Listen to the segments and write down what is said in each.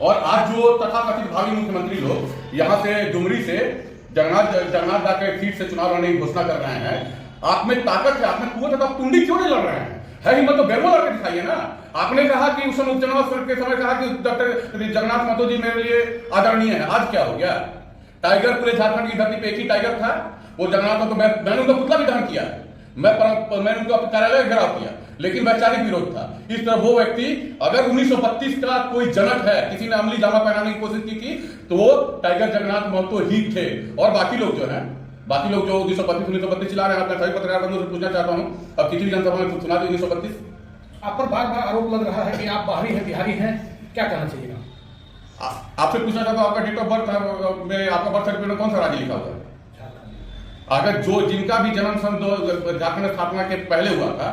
और आज जो तथाकथित भावी मुख्यमंत्री लोग यहाँ से डुमरी से जगन्नाथ दा के सीट से चुनाव लड़ने की घोषणा कर रहे हैं, आप में ताकत है, आप में कुवत है, तो आप टुंडी क्यों नहीं लड़ रहे हैं? है हिम्मत तो बेरमो लड़के दिखाइए ना। आपने कहा कि उस समय उपचुनाव के समय कहा कि डॉक्टर जगन्नाथ महतो जी मेरे लिए आदरणीय है, आज क्या हो गया? टाइगर पूरे झारखंड की धरती पे एक ही टाइगर था, वो जगन्नाथ महतो। मैंने उनका पुतला भी दहन किया, मैंने उनको अपने कार्यालय घेराव किया, लेकिन वैचारिक विरोध था। इस तरह वो व्यक्ति अगर 1932 का कोई जनक है, किसी ने अमली जामा पहनाने की कोशिश की थी, तो वो टाइगर जगन्नाथ महतो ही थे। और बाकी लोग जो है, बाकी लोग जो 1932 चिल्ला रहे हैं, अपने सभी पत्रकार बंधुओं से पूछना चाहता हूं, अब किसी जनसभा में सुना दी 1932। आप पर बार बार आरोप लग रहा है कि आप बाहरी हैं, बिहारी हैं, क्या कहना चाहिएगा? आपसे पूछना चाहता हूं, आपका डेट ऑफ बर्थ में, आपका बर्थ सर्टिफिकेट में कौन सा राज्य लिखा हुआ है? अगर जो जिनका भी जन्म सन झारखंड स्थापना के पहले हुआ था,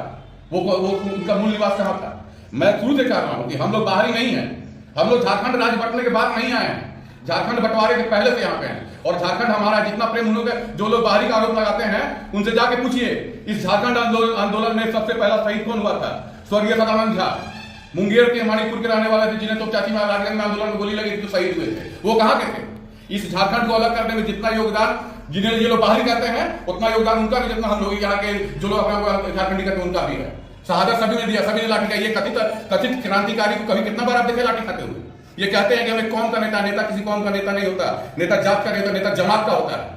वो उनका मूल निवास कहाँ था? मैं शुरू से कह रहा हूं कि हम लोग बाहरी नहीं हैं, हम लोग झारखंड राज्य बंटने के बाद नहीं आए हैं, झारखंड बंटवारे के पहले से यहाँ पे हैं। और झारखंड हमारा जितना प्रेम उन लोग, जो लोग बाहरी का आरोप लगाते हैं, उनसे जाके पूछिए, इस झारखंड आंदोलन में सबसे पहला शहीद कौन हुआ था? स्वर्गीय सदानंद झा, मुंगेर के मणिपुर के रहने वाले थे, जिन्हें तो चाची महाराजगंज में आंदोलन में गोली लगी थी, तो शहीद हुए थे। वो कहाँ के थे? इस झारखंड को अलग करने में जितना योगदान जिन्हें ये लोग बाहरी कहते हैं, उतना योगदान उनका भी, जितना हम लोग यहाँ के जो लोग अपना झारखंडी कहते हैं उनका भी है। शहादत सभी ने दिया, सभी ने लाठी खाई। ये कथित क्रांतिकारी को कभी कितना बार आप देखे लाठी खाते हुए? ये कहते हैं कि हमें कौम का नेता, नेता किसी कौम का नेता नहीं होता, नेता जात का नेता, नेता जमात का होता है,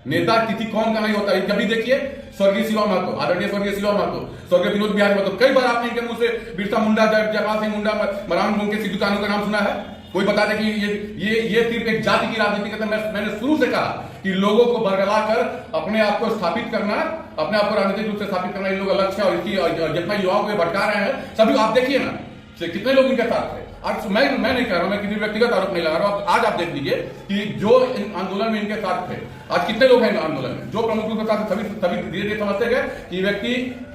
नेता किसी कौम का नहीं होता। कभी देखिए स्वर्गीय शिवा महतो, आदरणीय स्वर्गीय शिवा महतो, स्वर्गीय विनोद बिहारी महतो, कई बार आपने इनके मुंह से बिरसा मुंडा, जयपाल सिंह मुंडा, मरान के सिद्धू कानू का नाम सुना है? कोई बता दे कि ये सिर्फ एक जाति की राजनीति करते हैं। मैंने शुरू से कहा कि लोगों को बरगला कर अपने आप को स्थापित करना, अपने आप को राजनीतिक रूप से स्थापित करना इन लोगों का लक्ष्य है। और इसकी जितना युवाओं को भटका रहे हैं, सभी आप देखिए ना, कितने लोग इनके साथ थे। आज मैं नहीं कह रहा हूं, मैं किसी व्यक्तिगत आरोप नहीं लगा रहा हूं। आज आप देख लीजिए कि जो इन आंदोलन में इनके साथ थे, आज कितने लोग हैं आंदोलन में, जो प्रमुख रूप से सभी धीरे धीरे समझते गए कि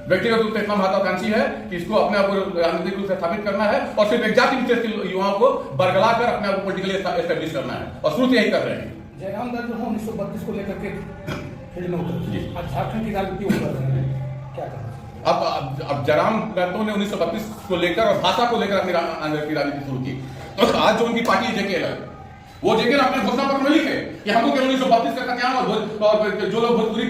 व्यक्तिगत रूप से इतना महत्वाकांक्षी है कि इसको अपने आप को राजनीतिक रूप से स्थापित करना है, और सिर्फ एक जाति विशेष के युवाओं को बरगला कर अपने आप को पोलिटिकली एस्टेब्लिश करना है, और शुरू से यही कर रहे हैं। जयराम दल जो है 1932 को लेकर के फील्ड में उतरे, आज झारखंड की राजनीति उतर रहे हैं, क्या कहना? अब जयराम महतो ने 1932 को लेकर और भाषा को लेकर अपनी राजनीति शुरू की, तो आज जो उनकी पार्टी जेके है, वो जेके अपने घोषणा पत्र में लिखे कि हमको केवल 1932 का कत्याम और जो लोग भोजपुरी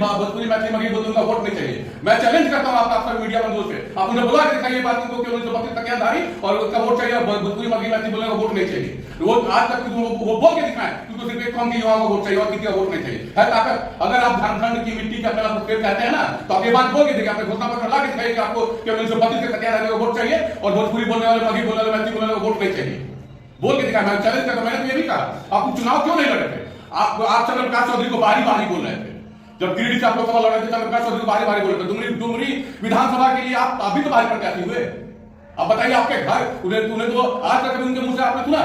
मैथिली मगही बोलते उनका वोट नहीं चाहिए। मैं चैलेंज करता हूं आपका मीडिया बंधुओं से, आप उन्हें बोला दिखाइए बात को कि 1932 का कत्याधारी और उसका वोट चाहिए, भोजपुरी मगही मैथिली बोलने का वोट नहीं चाहिए। वो आज तक वो बोल के दिखाएं कि सिर्फ एक कौम के युवाओं को वोट चाहिए और किसी का वोट नहीं चाहिए। है ताकत। अगर आप झारखंड की मिट्टी का पहला मुखबिर कहते हैं ना, तो आप ये बात बोल के देखिए, आपने घोषणा पत्र ला के दिखाइए कि आपको केवल 1932 का कत्याधारी को वोट चाहिए और भोजपुरी बोलने वाले, मगही बोलने वाले, मैथिली बोलने वाले को वोट नहीं चाहिए। बोल के दिखा। मैं चैलेंज करता, मैंने तो ये भी कहा, आप चुनाव क्यों नहीं लड़ रहे थे? आप चंद्रप्रकाश चौधरी को बारी बोल रहे थे, जब गिरिडीह से आप लोकसभा लड़ रहे थे, चंद्रप्रकाश चौधरी को बारी बोल रहे थे। डुमरी विधानसभा के लिए आप अभी तो बारी प्रत्याशी हुए। अब बताइए, आपके घर उन्हें तो आज तक उनके मुंह से आपने सुना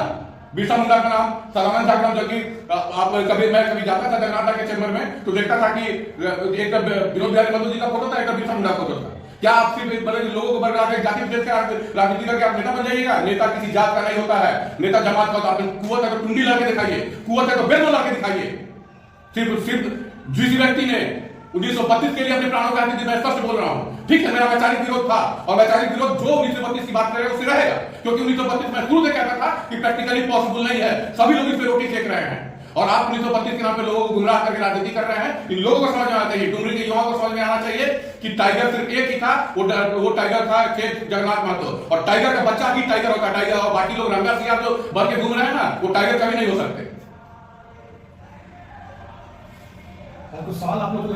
बिरसा मुंडा का नाम, सदानंद झा का नाम, जबकि आप मैं कभी जाता था जगन्नाथ के चैम्बर में तो देखता था कि एक विनोद बिहारी महतो जी का फोटो था, एक बिरसा मुंडा का फोटो था। क्या आप सिर्फ लोगों को बरकरार जाति विशेष का राजनीति करके आप नेता बन जाइएगा? नेता किसी जात का नहीं होता है, नेता जमात का होता है। कुवत है तो टुंडी ला के दिखाइए, कुवत है तो बेरमो ला के दिखाइए। सिर्फ जिस व्यक्ति ने 1932 के लिए अपने प्राणों का मैं स्पष्ट बोल रहा हूं, ठीक है, मेरा वैचारिक विरोध था, और वैचारिक विरोध जो 1932 की बात करेगा उससे रहेगा, क्योंकि 1932 में शुरू से कहता था कि प्रैक्टिकली पॉसिबल नहीं है, सभी लोग इस पर रोटी सेक रहे हैं। और आप 1932 के नाम पे लोगों को गुमराह करके राजनीति कर रहे हैं। इन लोगों को समझ में आना चाहिए, डुमरी के युवाओं को समझ में आना चाहिए कि टाइगर सिर्फ एक ही था, वो टाइगर था जगन्नाथ महतो, और टाइगर का बच्चा ही टाइगर होता है। टाइगर और बाकी लोग रंगा सिंह जो भर के घूम रहे हैं ना, वो टाइगर कभी नहीं हो सकते। कुछ सवाल आप लोग